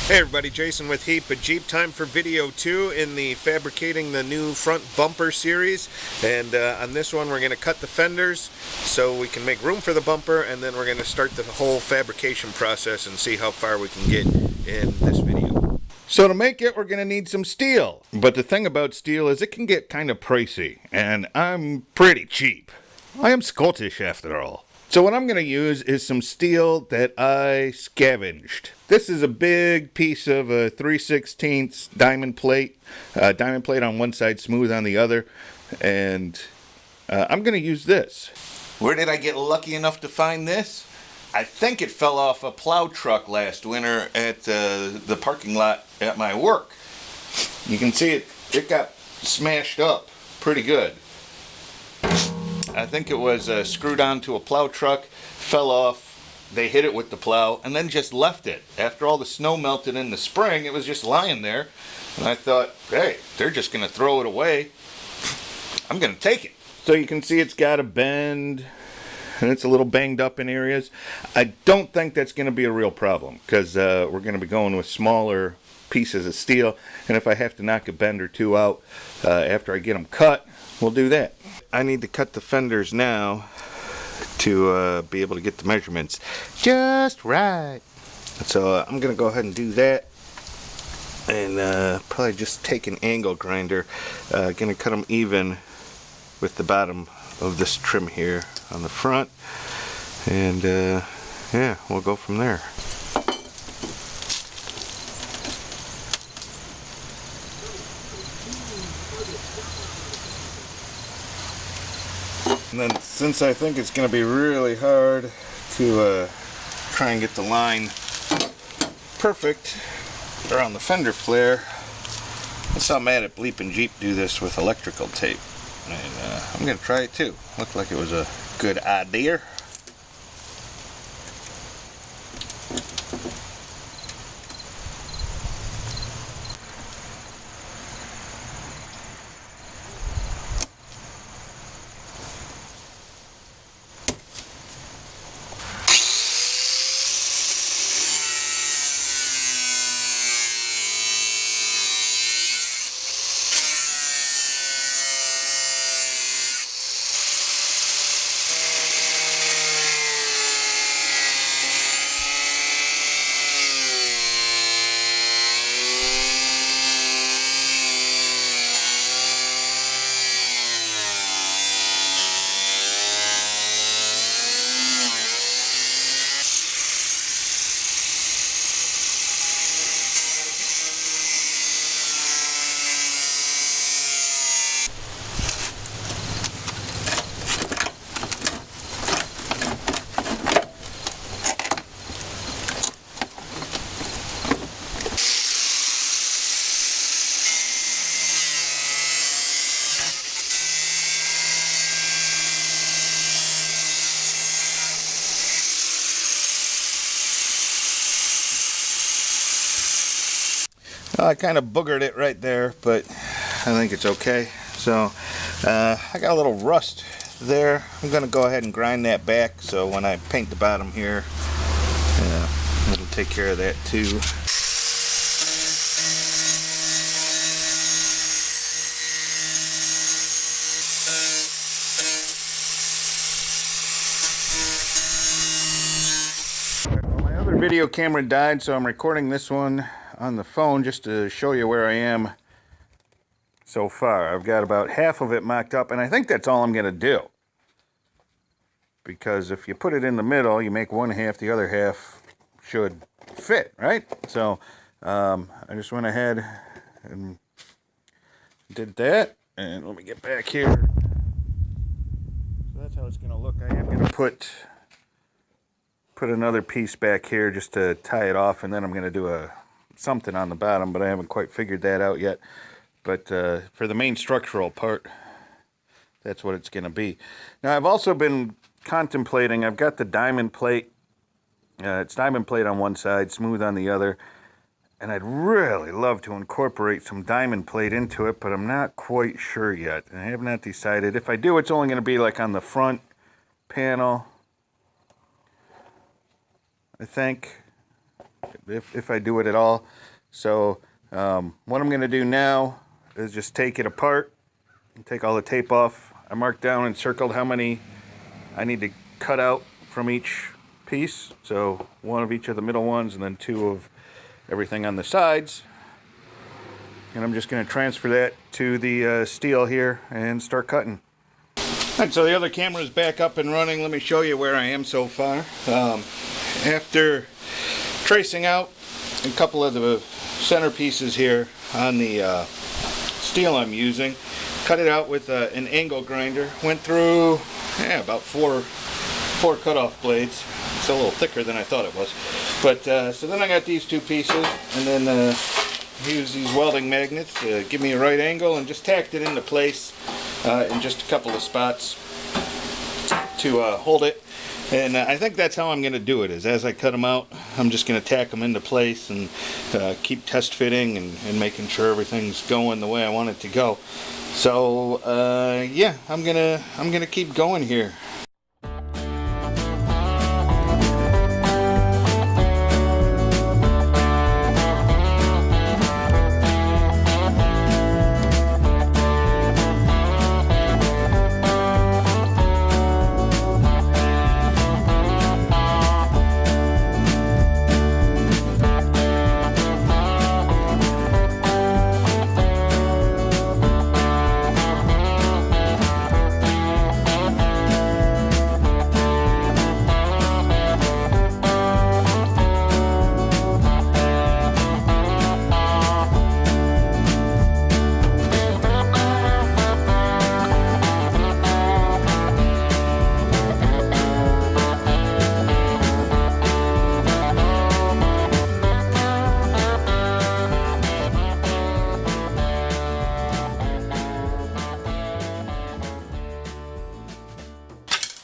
Hey everybody, Jason with Heap, a Jeep. Time for video 2 in the Fabricating the New Front Bumper series. And on this one we're going to cut the fenders so we can make room for the bumper, and then we're going to start the whole fabrication process and see how far we can get in this video. So to make it, we're going to need some steel. But the thing about steel is it can get kind of pricey, and I'm pretty cheap. I am Scottish after all. So what I'm going to use is some steel that I scavenged. This is a big piece of a 3/16 diamond plate. Diamond plate on one side, smooth on the other. And I'm going to use this. Where did I get lucky enough to find this? I think it fell off a plow truck last winter at the parking lot at my work. You can see it got smashed up pretty good. I think it was screwed onto a plow truck, fell off, they hit it with the plow, and then just left it. After all the snow melted in the spring, it was just lying there. And I thought, hey, they're just going to throw it away. I'm going to take it. So you can see it's got a bend, and it's a little banged up in areas. I don't think that's going to be a real problem, because we're going to be going with smaller pieces of steel. And if I have to knock a bend or two out after I get them cut, we'll do that. I need to cut the fenders now to be able to get the measurements just right. So I'm going to go ahead and do that. And probably just take an angle grinder. Going to cut them even with the bottom of this trim here on the front. And yeah, we'll go from there. And then, since I think it's going to be really hard to try and get the line perfect around the fender flare, I saw Matt at Bleepin' Jeep do this with electrical tape. And I'm going to try it too. Looked like it was a good idea. I kind of boogered it right there, but I think it's okay. So I got a little rust there. I'm going to go ahead and grind that back, so when I paint the bottom here, it'll take care of that too. Well, my other video camera died, so I'm recording this one on the phone just to show you where I am so far. I've got about half of it mocked up, and I think that's all I'm going to do. Because if you put it in the middle, you make one half, the other half should fit, right? So I just went ahead and did that. And let me get back here. So that's how it's going to look. I am going to put another piece back here just to tie it off, and then I'm going to do something on the bottom, but I haven't quite figured that out yet. But for the main structural part, that's what it's going to be. Now, I've also been contemplating, I've got the diamond plate. It's diamond plate on one side, smooth on the other. And I'd really love to incorporate some diamond plate into it, but I'm not quite sure yet. I have not decided. If I do, it's only going to be like on the front panel, I think. if I do it at all. So what I'm going to do now is just take it apart and take all the tape off. I marked down and circled how many I need to cut out from each piece. So one of each of the middle ones and then two of everything on the sides. And I'm just going to transfer that to the steel here and start cutting. Alright, so the other camera is back up and running. Let me show you where I am so far. After tracing out a couple of the center pieces here on the steel I'm using, cut it out with an angle grinder. Went through about four cutoff blades. It's a little thicker than I thought it was. But so then I got these two pieces, and then use these welding magnets to give me a right angle, and just tacked it into place in just a couple of spots to hold it. And I think that's how I'm going to do it, is as I cut them out, I'm just going to tack them into place and keep test fitting and making sure everything's going the way I want it to go. So yeah, I'm gonna keep going here.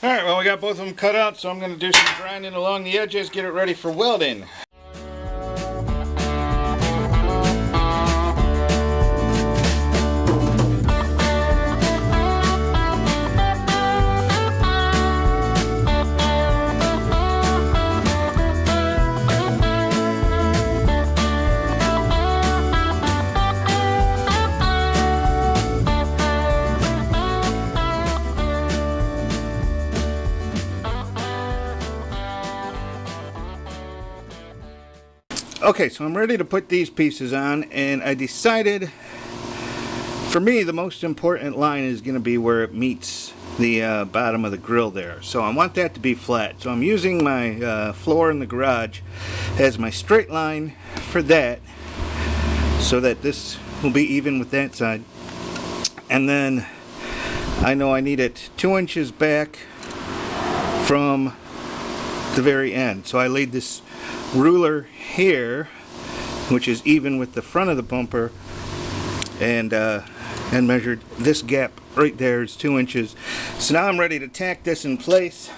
Alright, well, we got both of them cut out, so I'm going to do some grinding along the edges, get it ready for welding. Okay, so I'm ready to put these pieces on, and I decided, for me, the most important line is going to be where it meets the bottom of the grill there. So I want that to be flat. So I'm using my floor in the garage as my straight line for that, so that this will be even with that side. And then I know I need it 2 inches back from the very end. So I laid this ruler here, which is even with the front of the bumper, and measured this gap right there is 2 inches. So now I'm ready to tack this in place,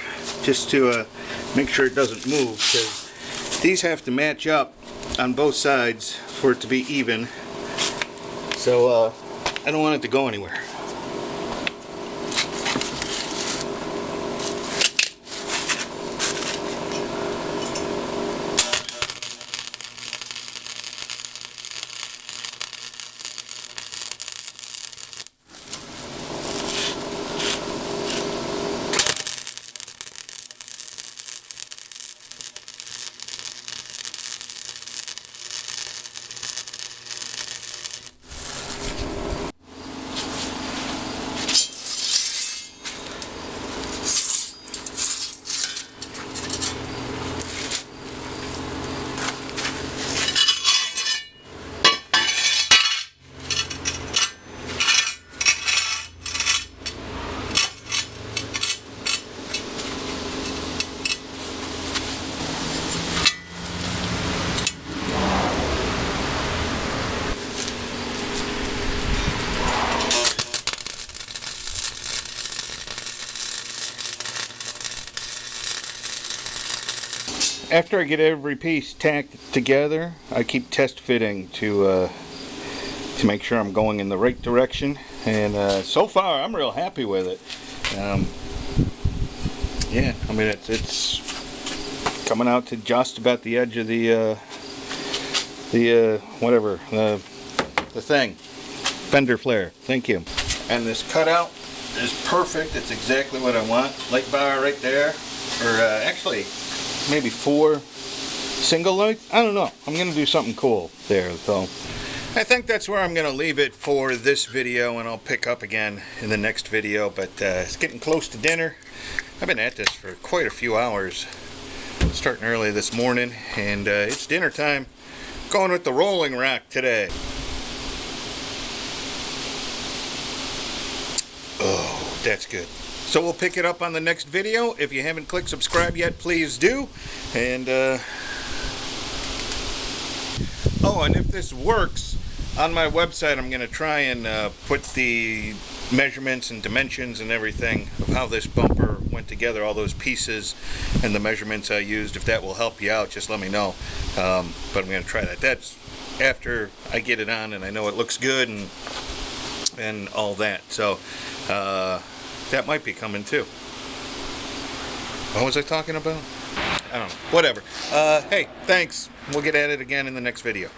just to make sure it doesn't move, because these have to match up on both sides for it to be even. So I don't want it to go anywhere. After I get every piece tacked together, I keep test fitting to make sure I'm going in the right direction. And so far, I'm real happy with it. Yeah, I mean it's coming out to just about the edge of the the whatever, the thing. Fender flare. Thank you. And this cutout is perfect. It's exactly what I want. Light bar right there. Or actually, maybe 4 single lights. I don't know. I'm going to do something cool there. So I think that's where I'm going to leave it for this video, and I'll pick up again in the next video. But it's getting close to dinner. I've been at this for quite a few hours. Starting early this morning, and it's dinner time. Going with the rolling rack today. Oh, that's good. So we'll pick it up on the next video. If you haven't clicked subscribe yet, please do. And oh, and if this works, on my website I'm going to try and put the measurements and dimensions and everything of how this bumper went together, all those pieces and the measurements I used. If that will help you out, just let me know. But I'm going to try that. That's after I get it on and I know it looks good and all that. So that might be coming too. What was I talking about? I don't know. Whatever. Hey, thanks. We'll get at it again in the next video.